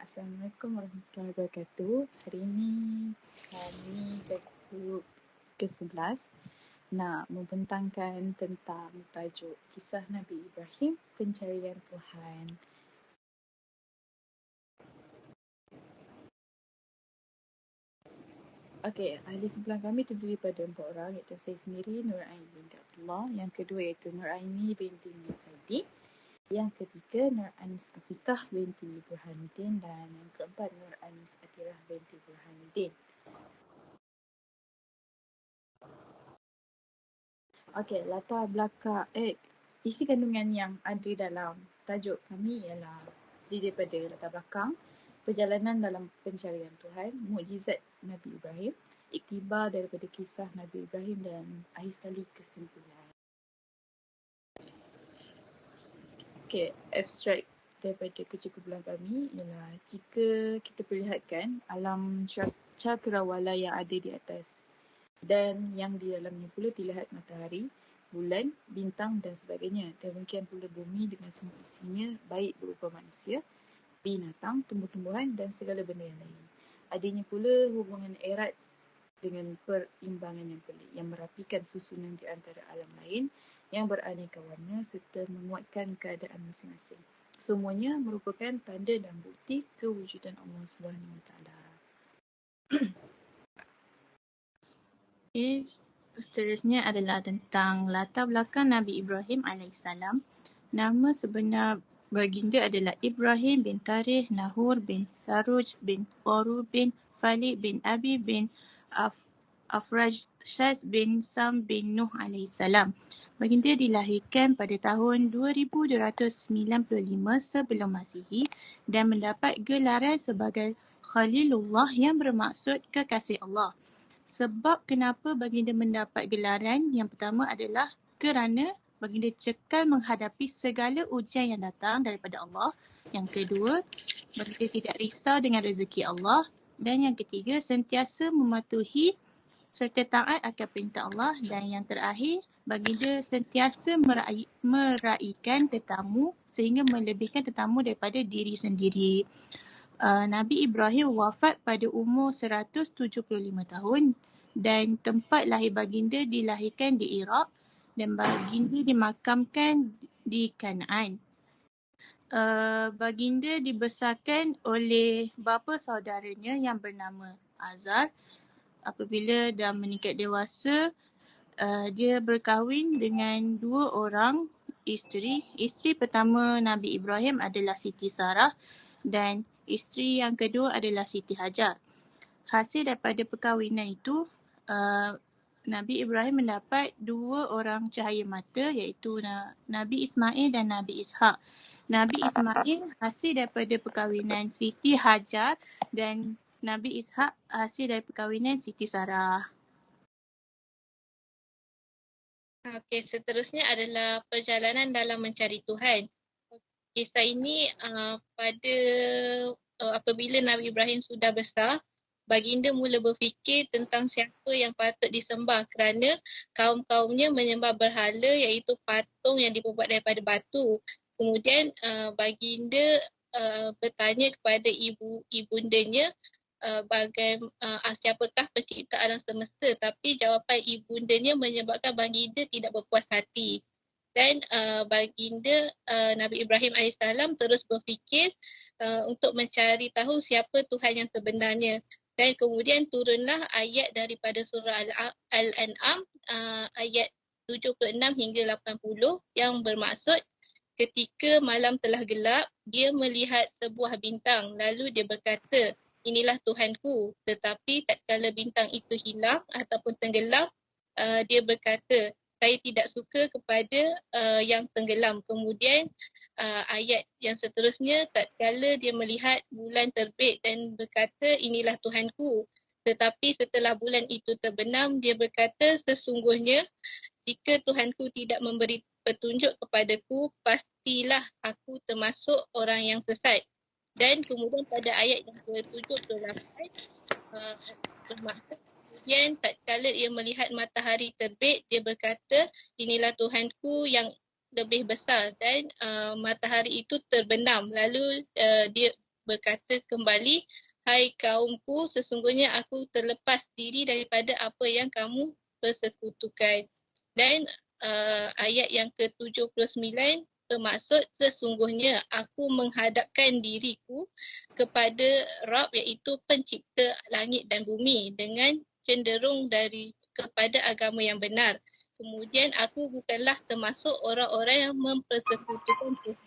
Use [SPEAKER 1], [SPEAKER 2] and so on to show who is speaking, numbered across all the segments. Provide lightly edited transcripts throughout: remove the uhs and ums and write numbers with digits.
[SPEAKER 1] Assalamualaikum warahmatullahi wabarakatuh. Hari ini kami group ke-11 nak membentangkan tentang tajuk Kisah Nabi Ibrahim, Pencarian Tuhan. Okey, ahli kumpulan kami terdiri pada 4 orang, iaitu saya sendiri, Nur Aini binti Abdullah. Yang kedua iaitu Nur Aini binti Muhammad Saidi. Yang ketiga, Nur Anis Afiqah binti Burhanuddin. Dan yang keempat, Nur Anis Atirah binti Burhanuddin. Okey, latar belakang, isi kandungan yang ada dalam tajuk kami ialah daripada latar belakang, perjalanan dalam pencarian Tuhan, mukjizat Nabi Ibrahim, iktibar daripada kisah Nabi Ibrahim dan akhir sekali kesimpulan. Okey, abstrak daripada kesimpulan kami ialah jika kita perlihatkan alam cakrawala yang ada di atas dan yang di dalamnya pula dilihat matahari, bulan, bintang dan sebagainya. Demikian pula bumi dengan semua isinya, baik berupa manusia, binatang, tumbuh-tumbuhan dan segala benda yang lain. Adanya pula hubungan erat dengan perimbangan yang pelik yang merapikan susunan di antara alam lain yang beraneka warna serta menguatkan keadaan masing-masing. Semuanya merupakan tanda dan bukti kewujudan Allah SWT.
[SPEAKER 2] Okay, seterusnya adalah tentang latar belakang Nabi Ibrahim AS. Nama sebenar baginda adalah Ibrahim bin Tarikh Nahur bin Saruj bin Qaru bin Falid bin Abi bin Afrashas bin Sam bin Nuh AS. Baginda dilahirkan pada tahun 2295 sebelum Masihi dan mendapat gelaran sebagai Khalilullah yang bermaksud kekasih Allah. Sebab kenapa baginda mendapat gelaran yang pertama adalah kerana baginda cekal menghadapi segala ujian yang datang daripada Allah. Yang kedua, baginda tidak risau dengan rezeki Allah. Dan yang ketiga, sentiasa mematuhi serta taat akan perintah Allah. Dan yang terakhir, baginda sentiasa meraihkan tetamu sehingga melebihkan tetamu daripada diri sendiri. Nabi Ibrahim wafat pada umur 175 tahun dan tempat lahir baginda dilahirkan di Iraq dan baginda dimakamkan di Kanaan. Baginda dibesarkan oleh bapa saudaranya yang bernama Azar. Apabila dah meningkat dewasa, dia berkahwin dengan 2 orang isteri. Isteri pertama Nabi Ibrahim adalah Siti Sarah dan isteri yang kedua adalah Siti Hajar. Hasil daripada perkahwinan itu, Nabi Ibrahim mendapat 2 orang cahaya mata iaitu Nabi Ismail dan Nabi Ishak. Nabi Ismail hasil daripada perkahwinan Siti Hajar dan Nabi Ishak hasil dari perkahwinan Siti Sarah.
[SPEAKER 3] Okey, seterusnya adalah perjalanan dalam mencari Tuhan. Kisah ini pada apabila Nabi Ibrahim sudah besar, baginda mula berfikir tentang siapa yang patut disembah kerana kaum-kaumnya menyembah berhala iaitu patung yang dibuat daripada batu. Kemudian baginda bertanya kepada ibundanya siapakah pencipta alam semesta, tapi jawapan ibundanya menyebabkan baginda tidak berpuas hati. Dan baginda Nabi Ibrahim AS terus berfikir untuk mencari tahu siapa Tuhan yang sebenarnya. Dan kemudian turunlah ayat daripada surah Al-An'am ayat 76 hingga 80 yang bermaksud ketika malam telah gelap, dia melihat sebuah bintang. Lalu dia berkata, inilah Tuhanku. Tetapi tatkala bintang itu hilang ataupun tenggelam, dia berkata, saya tidak suka kepada yang tenggelam. Kemudian ayat yang seterusnya, tatkala dia melihat bulan terbit dan berkata, inilah Tuhanku. Tetapi setelah bulan itu terbenam, dia berkata, sesungguhnya jika Tuhanku tidak memberi petunjuk kepadaku, pastilah aku termasuk orang yang sesat. Dan kemudian pada ayat yang ke-78, bermaksud kemudian tatkala ia melihat matahari terbit, dia berkata, inilah Tuhanku yang lebih besar. Dan matahari itu terbenam. Lalu dia berkata kembali, "Hai kaumku, sesungguhnya aku terlepas diri daripada apa yang kamu persekutukan." Dan ayat yang ke-79 bermaksud, "Sesungguhnya aku menghadapkan diriku kepada Rabb, iaitu pencipta langit dan bumi, dengan cenderung kepada agama yang benar. Kemudian aku bukanlah termasuk orang-orang yang mempersekutukan Tuhan."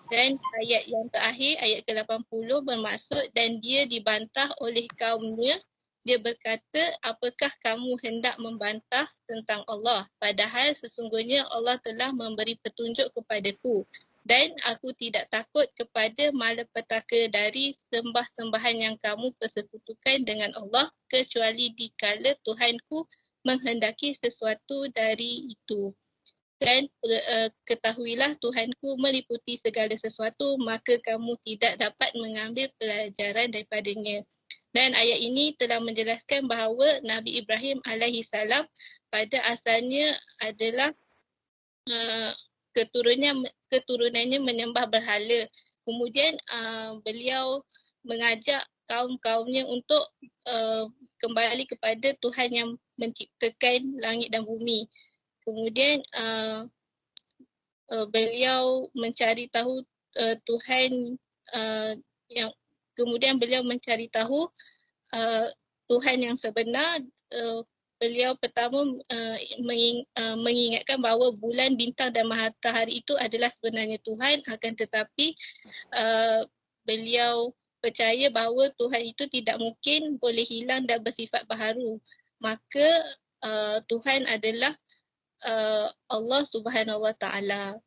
[SPEAKER 3] Dan ayat yang terakhir, ayat ke-80 bermaksud, "Dan dia dibantah oleh kaumnya. Dia berkata, apakah kamu hendak membantah tentang Allah? Padahal sesungguhnya Allah telah memberi petunjuk kepadaku. Dan aku tidak takut kepada malapetaka dari sembah-sembahan yang kamu persekutukan dengan Allah, kecuali dikala Tuhanku menghendaki sesuatu dari itu. Dan ketahuilah Tuhanku meliputi segala sesuatu, maka kamu tidak dapat mengambil pelajaran daripadanya." Dan ayat ini telah menjelaskan bahawa Nabi Ibrahim alaihissalam pada asalnya adalah keturunannya menyembah berhala. Kemudian beliau mengajak kaum-kaumnya untuk kembali kepada Tuhan yang menciptakan langit dan bumi. Kemudian beliau mencari tahu Tuhan yang kemudian beliau mencari tahu Tuhan yang sebenar. Beliau pertama mengingatkan bahawa bulan, bintang dan matahari itu adalah sebenarnya Tuhan, akan tetapi beliau percaya bahawa Tuhan itu tidak mungkin boleh hilang dan bersifat baharu. Maka Tuhan adalah Allah Subhanahu Wa Taala.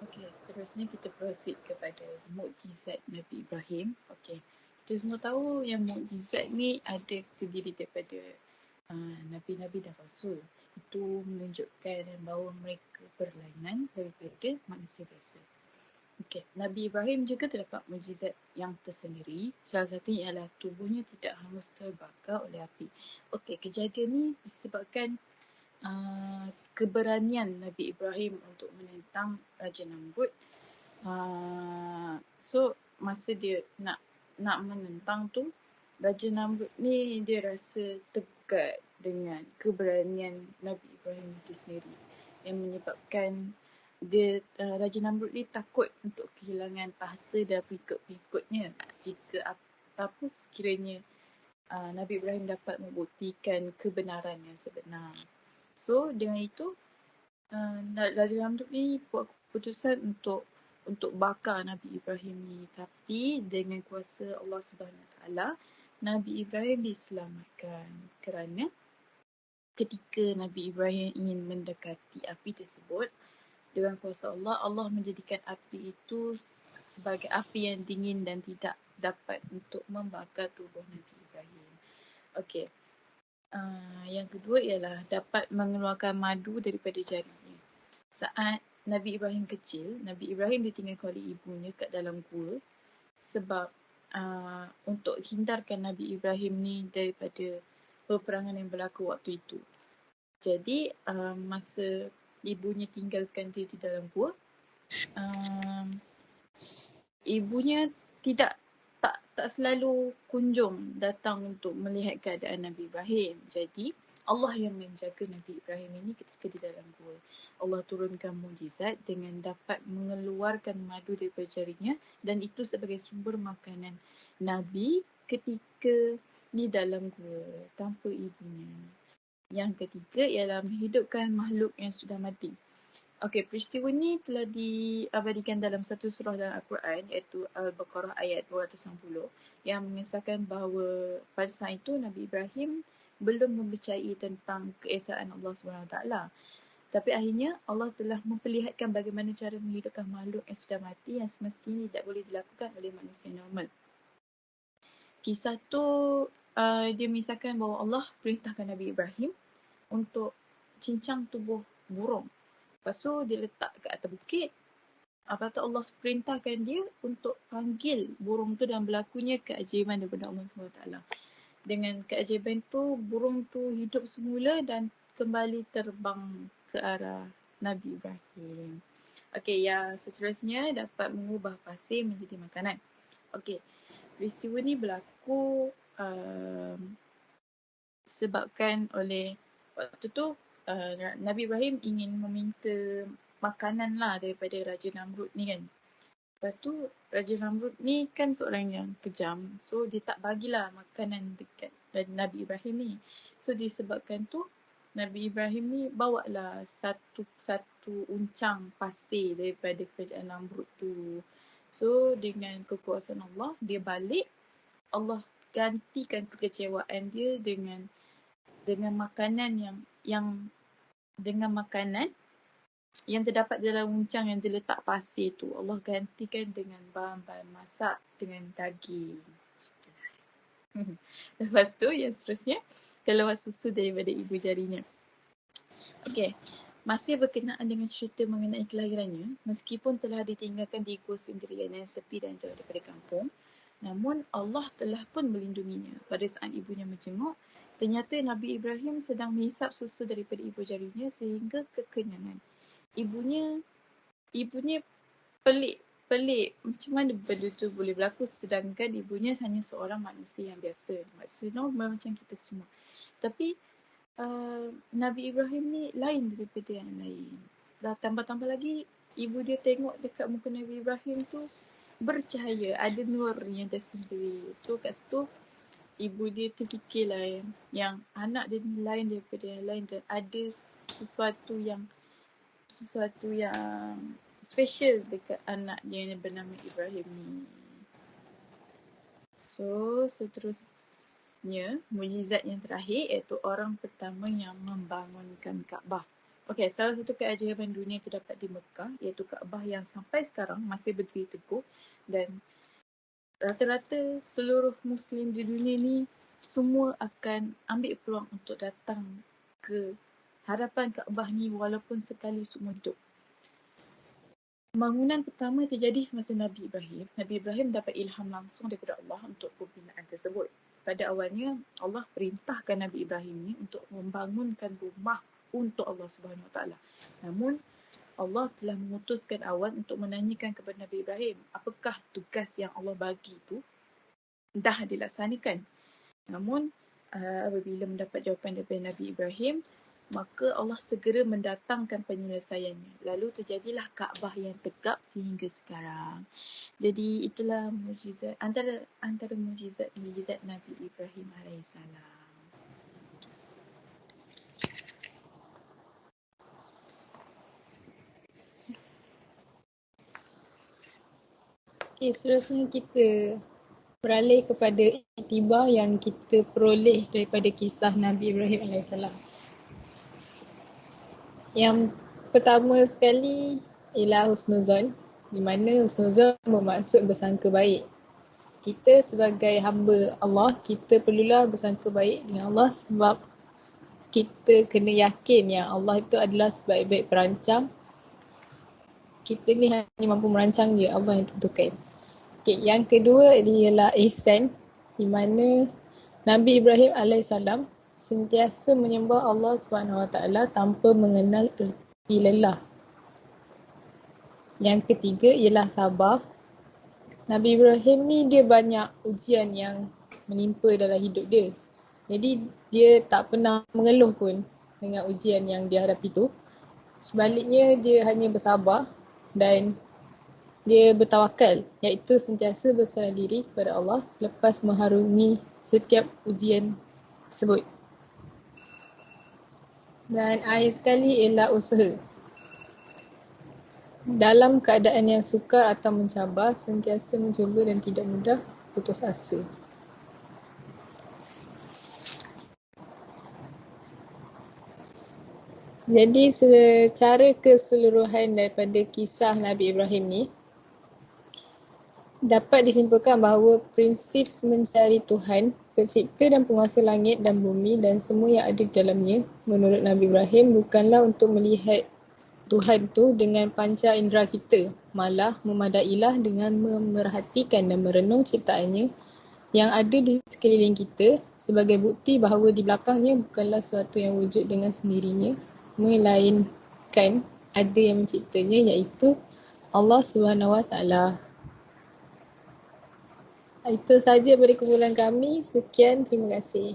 [SPEAKER 1] Okey, seterusnya kita proceed kepada mukjizat Nabi Ibrahim. Okey, kita semua tahu yang mukjizat ni ada terdiri daripada Nabi-Nabi dan Rasul. Itu menunjukkan bahawa mereka berlainan daripada manusia biasa. Okey, Nabi Ibrahim juga terdapat mukjizat yang tersendiri. Salah satunya ialah tubuhnya tidak hangus terbakar oleh api. Okey, kejadian ni disebabkan keberanian Nabi Ibrahim untuk menentang Raja Namrud. So masa dia nak menentang tu, Raja Namrud ni dia rasa tegak dengan keberanian Nabi Ibrahim itu sendiri, yang menyebabkan dia Raja Namrud ni takut untuk kehilangan tahta dan pengikut-pengikutnya jika apa sekiranya Nabi Ibrahim dapat membuktikan kebenaran yang sebenar. So dengan itu Raja Namrud ni buat keputusan untuk bakar Nabi Ibrahim ni, tapi dengan kuasa Allah Subhanahu Wa Taala Nabi Ibrahim diselamatkan, kerana ketika Nabi Ibrahim ingin mendekati api tersebut, dengan kuasa Allah menjadikan api itu sebagai api yang dingin dan tidak dapat untuk membakar tubuh Nabi Ibrahim. Okey. Yang kedua ialah dapat mengeluarkan madu daripada jarinya. Saat Nabi Ibrahim kecil, Nabi Ibrahim ditinggalkan oleh ibunya kat dalam gua sebab untuk hindarkan Nabi Ibrahim ni daripada peperangan yang berlaku waktu itu. Jadi masa ibunya tinggalkan dia di dalam gua, ibunya tak selalu kunjung datang untuk melihat keadaan Nabi Ibrahim. Jadi Allah yang menjaga Nabi Ibrahim ini ketika di dalam gua. Allah turunkan mukjizat dengan dapat mengeluarkan madu daripada jarinya, dan itu sebagai sumber makanan Nabi ketika di dalam gua tanpa ibunya. Yang ketiga ialah menghidupkan makhluk yang sudah mati. Okey, peristiwa ni telah diabadikan dalam satu surah dalam Al-Quran, iaitu Al-Baqarah ayat 260, yang mengisahkan bahawa pada saat itu Nabi Ibrahim belum mempercayai tentang keesaan Allah SWT. Tapi akhirnya Allah telah memperlihatkan bagaimana cara menghidupkan makhluk yang sudah mati yang semestinya tidak boleh dilakukan oleh manusia normal. Kisah tu dia mengisahkan bahawa Allah perintahkan Nabi Ibrahim untuk cincang tubuh burung. Lepas tu dia letak ke atas bukit. Lepas tu Allah perintahkan dia untuk panggil burung tu, dan berlakunya keajaiban daripada Allah SWT. Dengan keajaiban tu, burung tu hidup semula dan kembali terbang ke arah Nabi Ibrahim. Okey, yang seterusnya dapat mengubah pasir menjadi makanan. Okey, peristiwa ni berlaku sebabkan oleh waktu tu Nabi Ibrahim ingin meminta makanan lah daripada Raja Namrud ni kan. Lepas tu Raja Namrud ni kan seorang yang kejam. So dia tak bagilah makanan dekat Nabi Ibrahim ni. So disebabkan tu Nabi Ibrahim ni bawalah satu uncang pasir daripada kerajaan Namrud tu. So dengan kekuasaan Allah dia balik. Allah gantikan kekecewaan dia dengan makanan yang dengan makanan yang terdapat dalam uncang yang diletak pasir tu. Allah gantikan dengan bahan-bahan masak dengan daging. Lepas tu yang seterusnya keluar susu daripada ibu jarinya. Okey, masih berkenaan dengan cerita mengenai kelahirannya, meskipun telah ditinggalkan di gua sendirian yang sepi dan jauh daripada kampung, namun Allah telah pun melindunginya. Pada saat ibunya menjenguk, ternyata Nabi Ibrahim sedang menghisap susu daripada ibu jarinya sehingga kekenyangan. Ibunya pelik. Macam mana benda tu boleh berlaku sedangkan ibunya hanya seorang manusia yang biasa. Maksudnya normal macam kita semua. Tapi Nabi Ibrahim ni lain daripada yang lain. Dah tambah-tambah lagi ibu dia tengok dekat muka Nabi Ibrahim tu bercahaya, ada nur yang tersendiri. So kat situ ibu dia terfikirlah yang anak dia ni lain daripada yang lain dan ada sesuatu yang special dekat anak dia yang bernama Ibrahim ni. So seterusnya mukjizat yang terakhir iaitu orang pertama yang membangunkan Kaabah. Okey, salah satu keajaiban dunia terdapat di Mekah iaitu Kaabah yang sampai sekarang masih berdiri teguh dan rata-rata seluruh Muslim di dunia ni semua akan ambil peluang untuk datang ke hadapan Kaabah ni walaupun sekali seumur hidup. Pembangunan pertama terjadi semasa Nabi Ibrahim. Nabi Ibrahim dapat ilham langsung daripada Allah untuk pembinaan tersebut. Pada awalnya Allah perintahkan Nabi Ibrahim ni untuk membangunkan rumah untuk Allah Subhanahu Wa Taala. Namun Allah telah mengutuskan awan untuk menanyakan kepada Nabi Ibrahim apakah tugas yang Allah bagi tu dah dilaksanakan. Namun apabila mendapat jawapan daripada Nabi Ibrahim, maka Allah segera mendatangkan penyelesaiannya. Lalu terjadilah Kaabah yang tegak sehingga sekarang. Jadi itulah mukjizat antara mukjizat Nabi Ibrahim alaihissalam.
[SPEAKER 4] Okay, seterusnya kita beralih kepada iktibar yang kita peroleh daripada kisah Nabi Ibrahim alaihissalam. Yang pertama sekali ialah husnuzon, di mana husnuzon bermaksud bersangka baik. Kita sebagai hamba Allah, kita perlulah bersangka baik dengan Allah sebab kita kena yakin yang Allah itu adalah sebaik-baik perancang. Kita ni hanya mampu merancang je, Allah yang tentukan. Okay, yang kedua ialah ihsan, di mana Nabi Ibrahim alaihissalam sentiasa menyembah Allah SWT tanpa mengenal erti lelah. Yang ketiga ialah sabar. Nabi Ibrahim ni dia banyak ujian yang menimpa dalam hidup dia. Jadi dia tak pernah mengeluh pun dengan ujian yang dia hadapi tu. Sebaliknya dia hanya bersabar dan dia bertawakal, iaitu sentiasa berserah diri kepada Allah selepas mengharungi setiap ujian tersebut. Dan akhir sekali ialah usaha. Dalam keadaan yang sukar atau mencabar, sentiasa mencuba dan tidak mudah putus asa. Jadi secara keseluruhan daripada kisah Nabi Ibrahim ni, dapat disimpulkan bahawa prinsip mencari Tuhan, pencipta dan penguasa langit dan bumi dan semua yang ada di dalamnya, menurut Nabi Ibrahim bukanlah untuk melihat Tuhan tu dengan panca indera kita, malah memadailah dengan memerhatikan dan merenung ciptaannya yang ada di sekeliling kita sebagai bukti bahawa di belakangnya bukanlah sesuatu yang wujud dengan sendirinya, melainkan ada yang menciptanya, iaitu Allah Subhanahu Wa Taala. Itu sahaja dari kumpulan kami. Sekian, terima kasih.